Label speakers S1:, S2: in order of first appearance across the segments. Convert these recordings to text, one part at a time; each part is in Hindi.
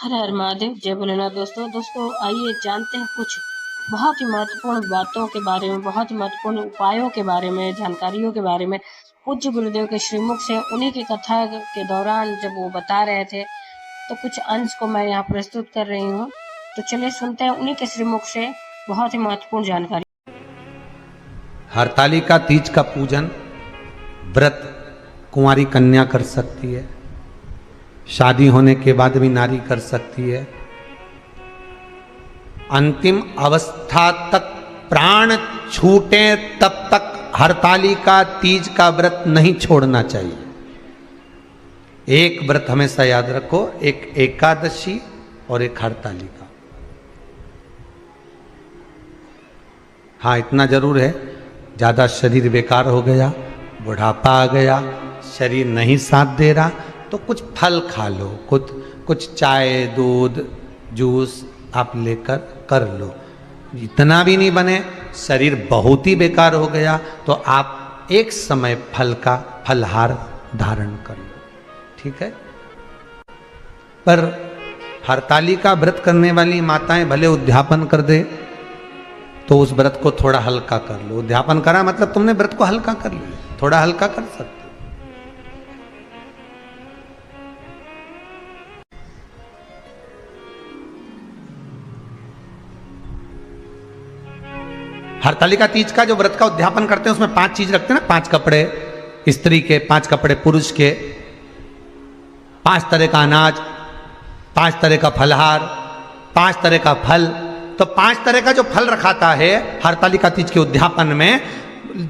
S1: हर हर महादेव, जय भोलेनाथ। दोस्तों आइए जानते हैं कुछ बहुत ही महत्वपूर्ण बातों के बारे में, बहुत ही महत्वपूर्ण उपायों के बारे में, जानकारियों के बारे में। पूज्य गुरुदेव के श्रीमुख से उन्हीं की कथा के दौरान जब वो बता रहे थे, तो कुछ अंश को मैं यहाँ प्रस्तुत कर रही हूँ। तो चलिए सुनते हैं उन्हीं के श्रीमुख से बहुत ही महत्वपूर्ण जानकारी।
S2: हरतालिका तीज का पूजन व्रत कुंवारी कन्या कर सकती है, शादी होने के बाद भी नारी कर सकती है। अंतिम अवस्था तक प्राण छूटे तब तक हरतालिका तीज का व्रत नहीं छोड़ना चाहिए। एक व्रत हमेशा याद रखो, एक एकादशी और एक हरतालिका। हाँ, इतना जरूर है, ज्यादा शरीर बेकार हो गया, बुढ़ापा आ गया, शरीर नहीं साथ दे रहा, तो कुछ फल खा लो, कुछ चाय दूध जूस आप लेकर कर लो। इतना भी नहीं बने, शरीर बहुत ही बेकार हो गया, तो आप एक समय फल का फलहार धारण कर लो, ठीक है। पर हरतालिका व्रत करने वाली माताएं भले उद्यापन कर दे, तो उस व्रत को थोड़ा हल्का कर लो। उद्यापन करा मतलब तुमने व्रत को हल्का कर लिया, थोड़ा हल्का कर सकते। हरतालिका तीज का जो व्रत का उद्यापन करते हैं उसमें 5 चीज रखते हैं ना, 5 कपड़े स्त्री के, 5 कपड़े पुरुष के, 5 तरह का अनाज, 5 तरह का फलहार, 5 तरह का फल। तो 5 तरह का जो फल रखाता है हरतालिका तीज के उद्यापन में,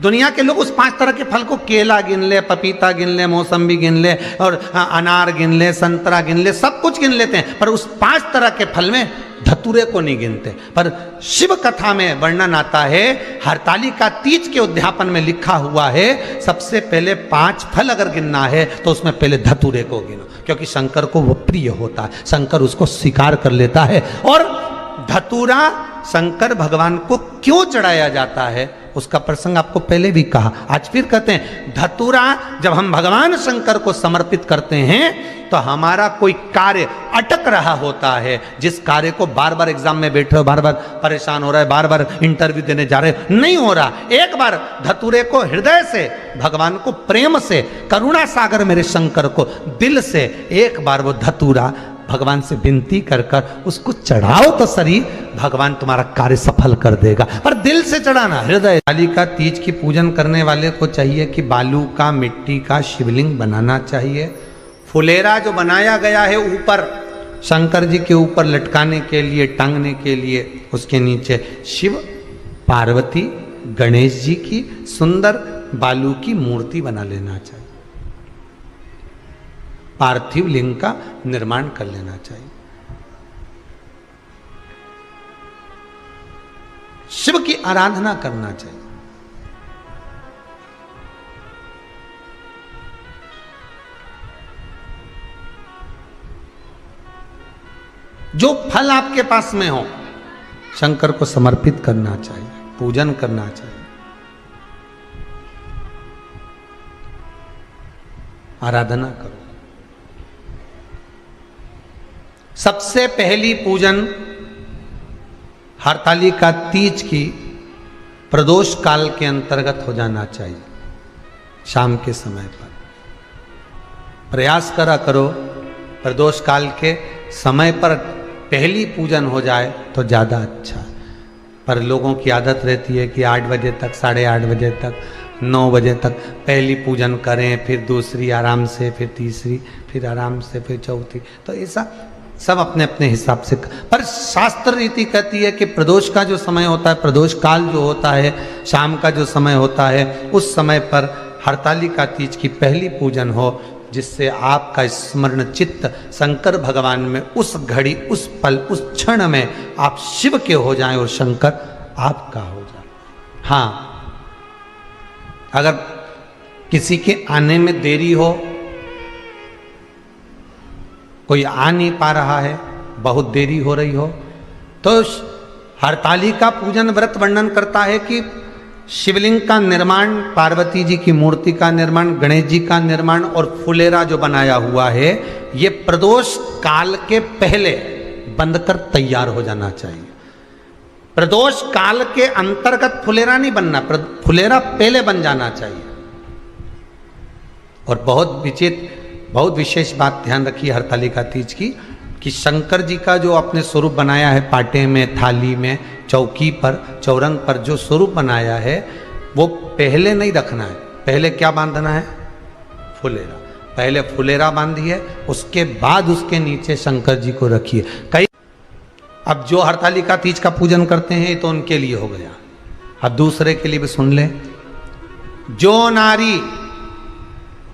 S2: दुनिया के लोग उस 5 तरह के फल को केला गिन ले, पपीता गिन ले, मौसम्बी गिन ले, और अनार गिन ले, संतरा गिन ले, सब कुछ गिन लेते हैं, पर उस 5 तरह के फल में धतूरे को नहीं गिनते। पर शिव कथा में वर्णन आता है, हरतालिका तीज के उद्यापन में लिखा हुआ है, सबसे पहले 5 फल अगर गिनना है तो उसमें पहले धतूरे को गिनो, क्योंकि शंकर को वो प्रिय होता है, शंकर उसको स्वीकार कर लेता है। और धतूरा शंकर भगवान को क्यों चढ़ाया जाता है उसका प्रसंग आपको पहले भी कहा, आज फिर कहते हैं। धतूरा जब हम भगवान शंकर को समर्पित करते हैं तो हमारा कोई कार्य अटक रहा होता है, जिस कार्य को बार बार एग्जाम में बैठे हो, बार बार परेशान हो रहा है, बार बार इंटरव्यू देने जा रहे हो, नहीं हो रहा, एक बार धतूरे को हृदय से, भगवान को प्रेम से, करुणा सागर मेरे शंकर को दिल से एक बार वो धतूरा भगवान से विनती कर कर उसको चढ़ाओ तो सही, भगवान तुम्हारा कार्य सफल कर देगा। पर दिल से चढ़ाना, हृदय। हरतालिका तीज की पूजन करने वाले को चाहिए कि बालू का, मिट्टी का शिवलिंग बनाना चाहिए। फुलेरा जो बनाया गया है ऊपर शंकर जी के ऊपर लटकाने के लिए, टांगने के लिए, उसके नीचे शिव, पार्वती, गणेश जी की सुंदर बालू की मूर्ति बना लेना चाहिए, पार्थिव लिंग का निर्माण कर लेना चाहिए। शिव की आराधना करना चाहिए। जो फल आपके पास में हो शंकर को समर्पित करना चाहिए, पूजन करना चाहिए, आराधना करो। सबसे पहली पूजन हरतालिका तीज की प्रदोष काल के अंतर्गत हो जाना चाहिए, शाम के समय पर। प्रयास करा करो प्रदोष काल के समय पर पहली पूजन हो जाए तो ज़्यादा अच्छा। पर लोगों की आदत रहती है कि 8 बजे तक, 8:30 बजे तक, 9 बजे तक पहली पूजन करें, फिर दूसरी आराम से, फिर तीसरी, फिर आराम से, फिर चौथी। तो ऐसा सब अपने अपने हिसाब से। पर शास्त्र रीति कहती है कि प्रदोष का जो समय होता है, प्रदोष काल जो होता है, शाम का जो समय होता है, उस समय पर हरतालिका तीज की पहली पूजन हो, जिससे आपका स्मरण चित्त शंकर भगवान में उस घड़ी, उस पल, उस क्षण में आप शिव के हो जाएं और शंकर आपका हो जाए। हाँ, अगर किसी के आने में देरी हो, कोई आ नहीं पा रहा है, बहुत देरी हो रही हो, तो हरतालिका पूजन व्रत वर्णन करता है कि शिवलिंग का निर्माण, पार्वती जी की मूर्ति का निर्माण, गणेश जी का निर्माण और फुलेरा जो बनाया हुआ है, ये प्रदोष काल के पहले बनकर तैयार हो जाना चाहिए। प्रदोष काल के अंतर्गत फुलेरा नहीं बनना, फुलेरा पहले बन जाना चाहिए। और बहुत विशेष बात ध्यान रखिए हरतालिका तीज की, कि शंकर जी का जो अपने स्वरूप बनाया है, पाटे में, थाली में, चौकी पर, चौरंग पर जो स्वरूप बनाया है, वो पहले नहीं रखना है। पहले क्या बांधना है? फुलेरा। पहले फुलेरा बांधिए, उसके बाद उसके नीचे शंकर जी को रखिए। कई अब जो हरतालिका तीज का पूजन करते हैं तो उनके लिए हो गया, अब दूसरे के लिए भी सुन ले। जो नारी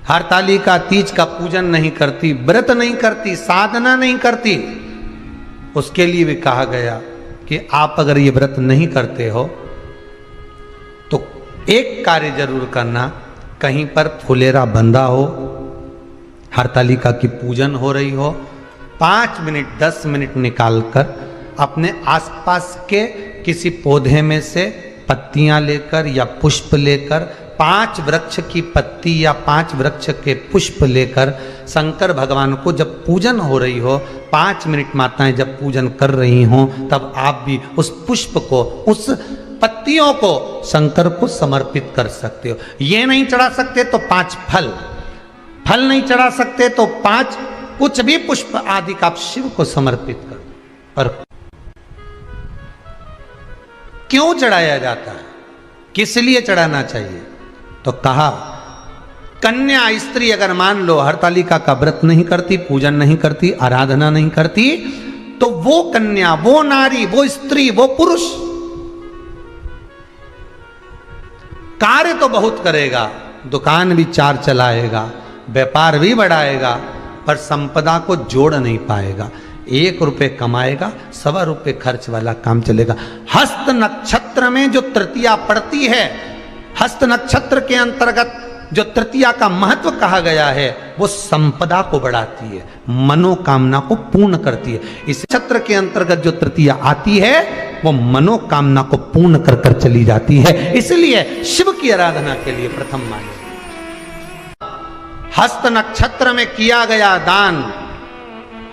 S2: हरतालिका तीज का पूजन नहीं करती, व्रत नहीं करती, साधना नहीं करती, उसके लिए भी कहा गया कि आप अगर ये व्रत नहीं करते हो तो एक कार्य जरूर करना, कहीं पर फुलेरा बंधा हो, हरतालिका की पूजन हो रही हो, 5 मिनट 10 मिनट निकालकर अपने आसपास के किसी पौधे में से पत्तियां लेकर या पुष्प लेकर, 5 वृक्ष की पत्ती या 5 वृक्ष के पुष्प लेकर शंकर भगवान को जब पूजन हो रही हो, 5 मिनट माताएं जब पूजन कर रही हों, तब आप भी उस पुष्प को, उस पत्तियों को शंकर को समर्पित कर सकते हो। ये नहीं चढ़ा सकते तो 5 फल नहीं चढ़ा सकते तो 5 कुछ भी पुष्प आदि का आप शिव को समर्पित कर। पर क्यों चढ़ाया जाता है, किस लिए चढ़ाना चाहिए? तो कहा कन्या स्त्री अगर मान लो हरतालिका का व्रत नहीं करती, पूजन नहीं करती, आराधना नहीं करती, तो वो कन्या, वो नारी, वो स्त्री, वो पुरुष कार्य तो बहुत करेगा, दुकान भी 4 चलाएगा, व्यापार भी बढ़ाएगा, पर संपदा को जोड़ नहीं पाएगा। 1 रुपये कमाएगा, 1.25 रुपये खर्च वाला काम चलेगा। हस्त नक्षत्र में जो तृतीया पड़ती है, हस्त नक्षत्र के अंतर्गत जो तृतीया का महत्व कहा गया है, वो संपदा को बढ़ाती है, मनोकामना को पूर्ण करती है। इस नक्षत्र के अंतर्गत जो तृतीया आती है, वो मनोकामना को पूर्ण कर कर चली जाती है। इसलिए शिव की आराधना के लिए प्रथम माने। हस्त नक्षत्र में किया गया दान,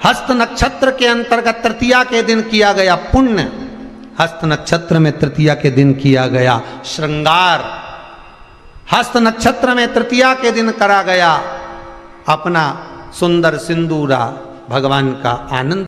S2: हस्त नक्षत्र के अंतर्गत तृतीया के दिन किया गया पुण्य, हस्त नक्षत्र में तृतीया के दिन किया गया श्रृंगार, हस्त नक्षत्र में तृतीया के दिन करा गया अपना सुंदर सिंदूरा, भगवान का आनंद,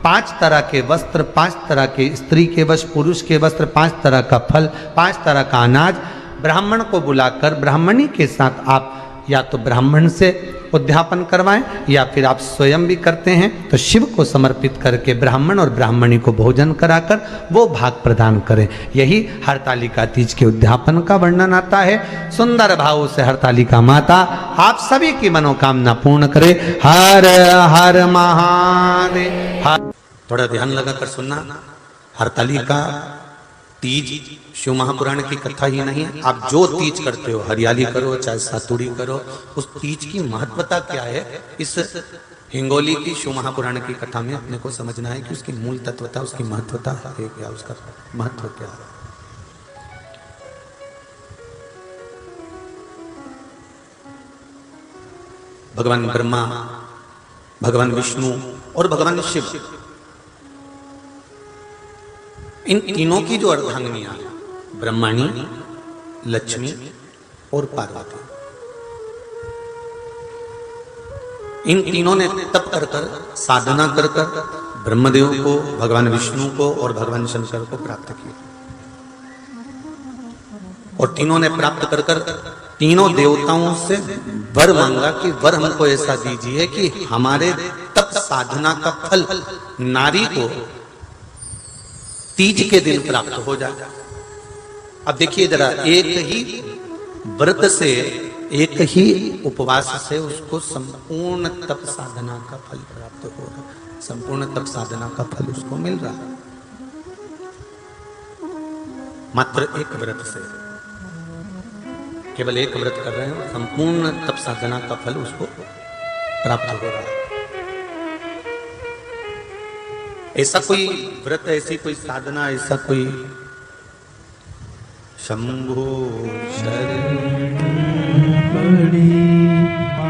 S2: 5 तरह के वस्त्र, 5 तरह के स्त्री के वस्त्र, पुरुष के वस्त्र, 5 तरह का फल, 5 तरह का अनाज, ब्राह्मण को बुलाकर ब्राह्मणी के साथ आप या तो ब्राह्मण से उद्यापन करवाएं या फिर आप स्वयं भी करते हैं तो शिव को समर्पित करके ब्राह्मण और ब्राह्मणी को भोजन कराकर वो भाग प्रदान करें। यही हरतालिका तीज के उद्यापन का वर्णन आता है। सुंदर भाव से हरतालिका माता आप सभी की मनोकामना पूर्ण करे। हर हर महादेव। थोड़ा ध्यान लगाकर सुनना, हरतालिका तीज शिव महापुराण की कथा ही नहीं है। आप जो तीज करते हो, हरियाली करो चाहे सातुड़ी करो, उस तीज की महत्वता क्या है, इस हिंगोली की शिव महापुराण की कथा में अपने को समझना है कि उसकी मूल तत्वता, उसकी महत्वता है क्या, उसका महत्व क्या है। भगवान ब्रह्मा, भगवान विष्णु और भगवान शिव, इन तीनों की जो अर्धांगिनियां हैं, ब्रह्मणी, लक्ष्मी और पार्वती, इन तीनों ने तप कर कर, साधना कर कर ब्रह्मदेव को, भगवान विष्णु को और भगवान शंकर को प्राप्त किया। और तीनों ने प्राप्त कर कर तीनों देवताओं से वर मांगा कि वर हमको ऐसा दीजिए कि हमारे तप साधना का फल नारी को तीज के दिन प्राप्त हो जाए। अब देखिए जरा, एक ही व्रत से, एक ही उपवास से उसको संपूर्ण तप साधना का फल प्राप्त हो रहा है, संपूर्ण तप साधना का फल उसको मिल रहा है। मात्र एक व्रत से, केवल एक व्रत कर रहे हैं, संपूर्ण तप साधना का फल उसको प्राप्त हो रहा है। ऐसा कोई व्रत, ऐसी कोई साधना, ऐसा कोई शंभो शरण
S3: पड़ी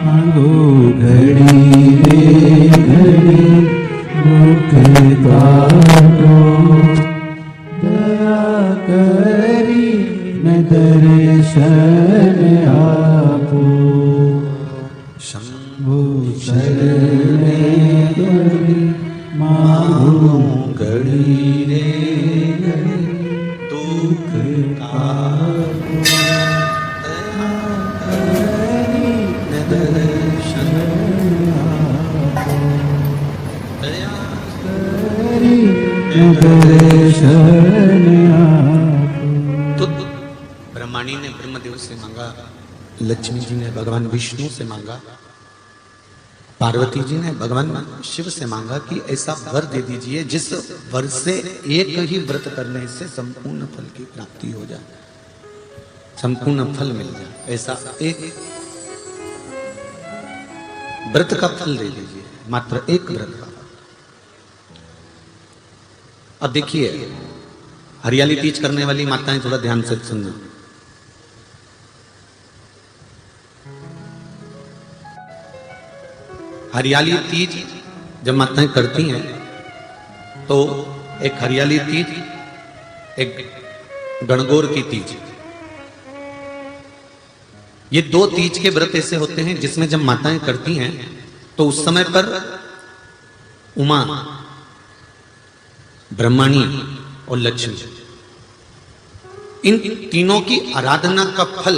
S3: मांगो घड़ी रे घड़ी मुख द्वारो दया करी न दर्शन आपो शंभो शरण पड़ी मांगो घड़ी रे घड़ी दुख का
S2: तो ब्रह्माणी ने ब्रह्मदेव से मांगा, लक्ष्मी जी ने भगवान विष्णु से मांगा, पार्वती जी ने भगवान शिव से मांगा कि ऐसा वर दे दीजिए जिस वर से एक ही व्रत करने से संपूर्ण फल की प्राप्ति हो जाए, संपूर्ण फल मिल जाए। ऐसा एक व्रत का फल दे दीजिए, मात्र एक व्रत का। अब देखिए, हरियाली तीज करने वाली माताएं थोड़ा ध्यान से सुनना। हरियाली तीज जब माताएं करती हैं तो एक हरियाली तीज, एक गणगौर की तीज, ये दो तीज के व्रत ऐसे होते हैं जिसमें जब माताएं करती हैं तो उस समय पर उमा, ब्रह्माणी और लक्ष्मी, इन तीनों की आराधना का फल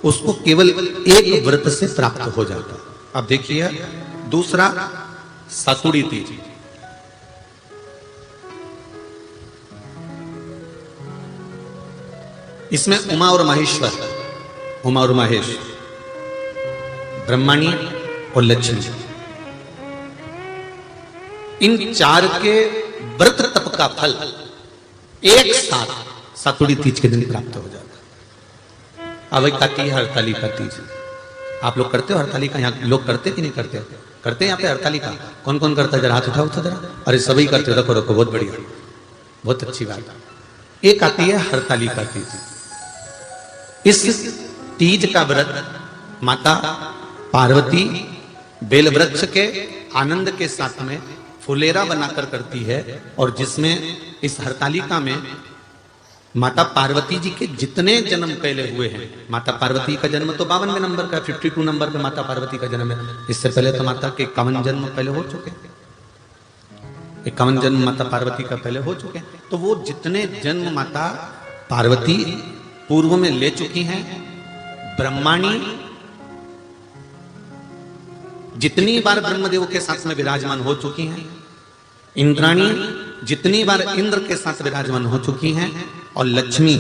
S2: उसको केवल एक व्रत से प्राप्त हो जाता। अब देखिए दूसरा सातुड़ी तीज। इसमें उमा और महेश्वर, उमा और महेश, ब्रह्माणी और लक्ष्मी, इन चार के व्रत तप का फल एक साथ सातुड़ी तीज के दिन प्राप्त हो जाता। अब एक आती है हरतालिका तीज। आप लोग करते हो हरतालिका? यहाँ लोग करते कि नहीं करते? करते हैं यहाँ पे हरतालिका? कौन कौन करता है? जरा हाथ उठाओ तो जरा। अरे सभी करते हो, रखो रखो, बहुत बढ़िया, बहुत अच्छी बात। एक आती है हरतालिका तीज। इस तीज का व्रत माता पार्वती बेल वृक्ष के आनंद के साथ में फुलेरा बनाकर करती है, और जिसमें इस हरतालिका में माता पार्वती जी के जितने जन्म पहले हुए हैं, माता पार्वती का जन्म तो 52वें नंबर का, 52 नंबर पे माता पार्वती का जन्म है। इससे पहले तो माता के 51 जन्म पहले हो चुके हैं, 51 जन्म माता पार्वती का पहले हो चुके हैं। तो वो जितने जन्म माता पार्वती पूर्व में ले चुकी हैं, ब्रह्माणी जितनी बार ब्रह्मदेव के साथ में विराजमान हो चुकी हैं, इंद्राणी जितनी बार इंद्र के साथ विराजमान हो चुकी हैं, और लक्ष्मी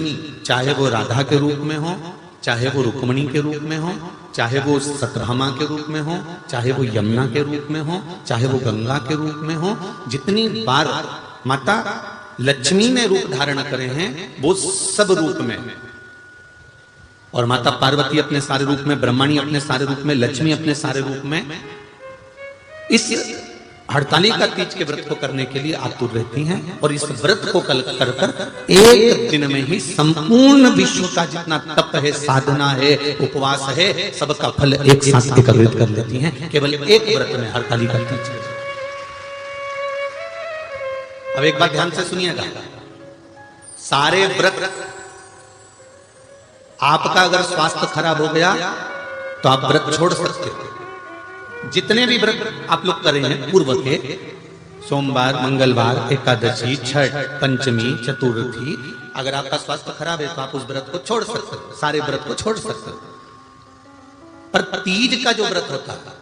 S2: चाहे वो राधा के रूप में हो, चाहे वो रुक्मणी के रूप में हो, चाहे वो सतभामा के रूप में हो, चाहे वो यमुना के रूप में हो, चाहे वो गंगा के रूप में हो, जितनी बार माता लक्ष्मी ने रूप धारण करे हैं वो सब रूप में, और माता पार्वती अपने सारे रूप में, ब्रह्माणी अपने सारे रूप में, लक्ष्मी अपने सारे रूप में इस हरतालिका तीज के व्रत को करने के लिए आतुर रहती हैं। और इस व्रत को कर कर एक दिन में ही संपूर्ण विश्व का जितना तप है, साधना है, उपवास है, सबका फल एक साथ एकत्रित कर लेती हैं केवल एक व्रत में, हरतालिका तीज। अब एक बात ध्यान से सुनिएगा, सारे व्रत, आपका अगर स्वास्थ्य खराब हो गया तो आप व्रत छोड़ सकते हो। जितने भी व्रत आप लोग कर रहे हैं पूर्व के, सोमवार, मंगलवार, एकादशी, छठ, पंचमी, चतुर्थी, अगर आपका स्वास्थ्य खराब है तो आप उस व्रत को छोड़ सकते हो, सारे व्रत को छोड़ सकते हो। पर तीज का जो व्रत होता है,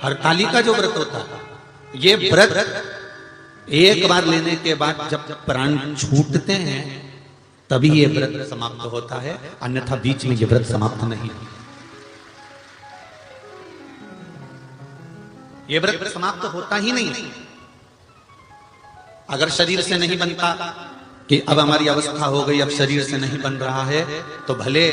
S2: हरतालिका जो व्रत होता है, ये व्रत एक बार लेने के बाद जब प्राण छूटते हैं तभी ये व्रत समाप्त होता है, अन्यथा बीच में ये व्रत समाप्त नहीं। ये व्रत समाप्त होता ही नहीं। अगर शरीर से नहीं बनता कि अब हमारी अवस्था हो गई, अब शरीर से नहीं बन रहा है, तो भले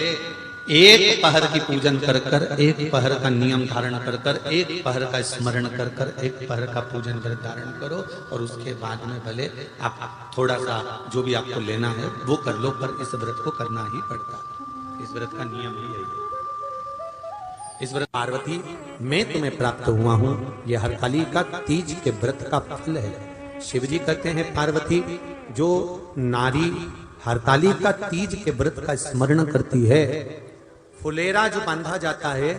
S2: एक पहर की पूजन कर कर, एक पहर का नियम धारण कर कर, एक पहर का स्मरण कर कर, एक पहर का पूजन कर धारण करो, और उसके बाद में भले आप थोड़ा सा जो भी आपको लेना है वो कर लो, पर इस व्रत को करना ही पड़ता है। इस व्रत का नियम ही यही है। इस व्रत पार्वती मैं तुम्हें प्राप्त हुआ हूं, यह हरतालिका तीज के व्रत का फल है। शिव जी कहते हैं पार्वती, जो नारी हरतालिका तीज के व्रत का स्मरण करती है, फुलेरा जो बांधा जाता है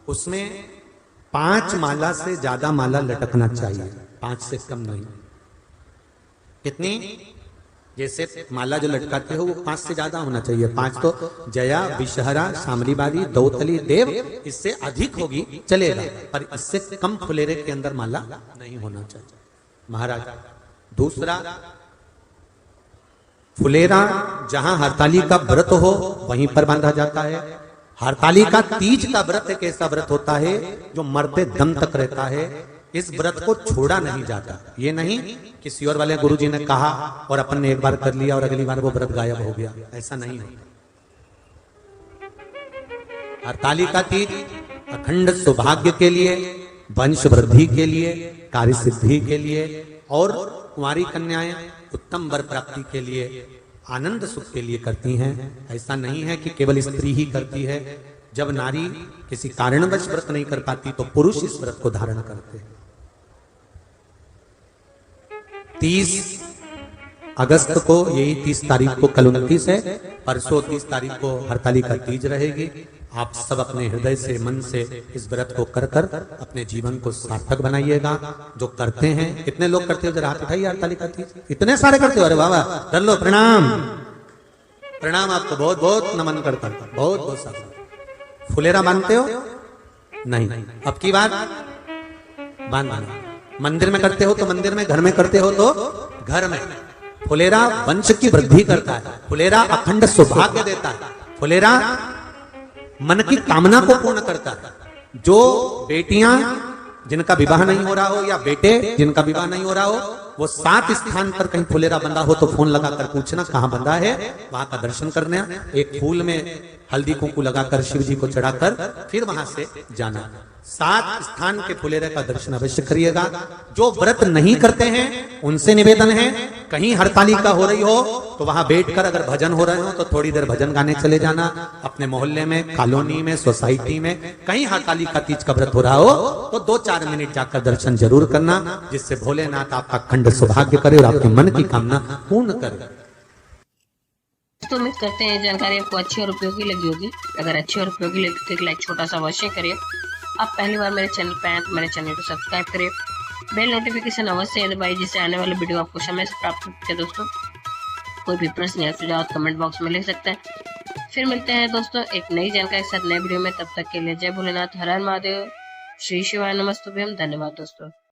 S2: उसमें 5 माला से ज्यादा माला लटकना चाहिए, 5 से कम नहीं। कितनी? जैसे माला जो लटकाते हो वो 5 से ज्यादा होना चाहिए। 5 तो जया, विषहरा, शामलीबारी, दौतली, देव, इससे अधिक होगी चलेगा, पर इससे कम फुलेरे के अंदर माला नहीं होना चाहिए महाराज। दूसरा, फुलेरा जहां हरतालिका व्रत हो वहीं पर बांधा जाता है। हरतालिका तीज का व्रत एक ऐसा व्रत होता है जो मरते दम तक रहता है। इस व्रत को छोड़ा नहीं जाता। ये नहीं किसी और वाले गुरुजी ने कहा और अपन ने एक बार कर लिया और अगली बार वो व्रत गायब हो गया, ऐसा नहीं होता। हरतालिका तीज अखंड सौभाग्य के लिए, वंश वृद्धि के लिए, कार्य सिद्धि के लिए, और कुंवारी कन्याएं उत्तम वर प्राप्ति के लिए, आनंद सुख के लिए करती हैं। ऐसा नहीं है कि केवल स्त्री ही करती है। जब नारी किसी कारणवश व्रत नहीं कर पाती तो पुरुष इस व्रत को धारण करते हैं। 30 अगस्त को, यही 30 तारीख को, कल 29 है, परसों 30 तारीख को हरतालिका तीज रहेगी। आप सब अपने हृदय से, मन से इस व्रत को कर कर अपने जीवन को सार्थक बनाइएगा। जो करते हैं, कितने लोग करते हो जरा हाथ उठाइए हरतालिका तीज। इतने सारे करते हो? अरे वाह वाह, कर लो, प्रणाम प्रणाम, आपको बहुत बहुत नमन करता हूं, बहुत बहुत सारा। फुलेरा बांधते हो? नहीं, अब की बात बांधना। मंदिर में करते हो तो मंदिर में, घर में करते हो तो घर में। फुलेरा वंश की वृद्धि करता है, फुलेरा अखंड सौभाग्य देता है, फुलेरा मन की कामना को पूर्ण करता है। जो बेटियां जिनका विवाह नहीं हो रहा हो या बेटे जिनका विवाह नहीं हो रहा हो, वो 7 स्थान पर कहीं फुलेरा बंधा हो तो फोन लगाकर पूछना कहां बंधा है, वहां का दर्शन करने, एक फूल में हल्दी कुंकू लगाकर शिव जी को चढ़ाकर फिर वहां से जाना। 7 स्थान के फुलेरे का दर्शन अवश्य करिएगा। जो व्रत नहीं करते हैं उनसे निवेदन है, कहीं हरतालिका हो रही हो तो वहां बैठकर अगर भजन हो रहे हो तो थोड़ी देर भजन गाने चले जाना। अपने मोहल्ले में, कॉलोनी में, सोसाइटी में कहीं हरतालिका तीज का व्रत हो रहा हो तो 2-4 मिनट जाकर दर्शन जरूर करना, जिससे भोलेनाथ आपका अखंड सौभाग्य करे और आपके मन की कामना पूर्ण करे।
S1: तो उम्मीद करते हैं जानकारी आपको अच्छी और उपयोगी लगी होगी। अगर अच्छी और उपयोगी लगी तो एक लाइक छोटा सा अवश्य करिए। आप पहली बार मेरे चैनल पे आए तो मेरे चैनल को सब्सक्राइब करिए, बेल नोटिफिकेशन अवश्य दबाइए, जिससे आने वाले वीडियो आपको समय से प्राप्त होते हैं। दोस्तों, कोई भी प्रश्न या सुझाव कमेंट बॉक्स में लिख सकते हैं। फिर मिलते हैं दोस्तों एक नई जानकारी के साथ नए वीडियो में। तब तक के लिए जय भोलेनाथ, हर हर महादेव, श्री शिवाय नमस्तुभ्यम। धन्यवाद दोस्तों।